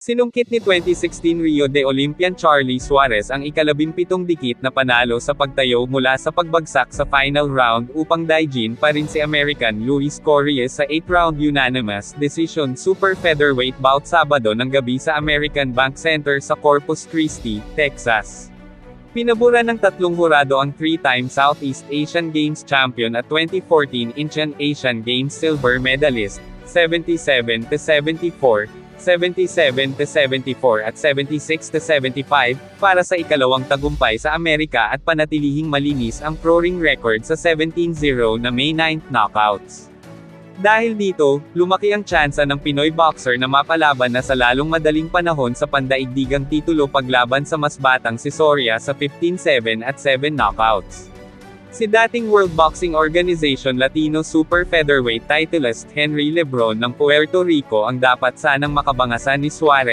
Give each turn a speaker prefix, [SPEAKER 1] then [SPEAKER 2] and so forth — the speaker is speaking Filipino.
[SPEAKER 1] Sinungkit ni 2016 Rio de Olympian Charlie Suarez ang ika-17 dikit na panalo sa pagtayo mula sa pagbagsak sa final round upang daijin pa rin si American Luis Correas sa 8th-round unanimous decision super featherweight bout Sabado ng gabi sa American Bank Center sa Corpus Christi, Texas. Pinabura ng tatlong hurado ang 3-time Southeast Asian Games champion at 2014 Incheon Asian Games silver medalist, 77-74, 77-74 at 76-75, para sa ikalawang tagumpay sa Amerika at panatilihing malinis ang pro ring record sa 17-0 na May 9 knockouts. Dahil dito, lumaki ang tsansa ng Pinoy boxer na mapalaban na sa lalong madaling panahon sa pandaigdigang titulo paglaban sa mas batang si Soria sa 15-7 at 7 knockouts. Si dating World Boxing Organization Latino Super Featherweight titleist Henry Lebron ng Puerto Rico ang dapat sanang makabangasan ni Suarez.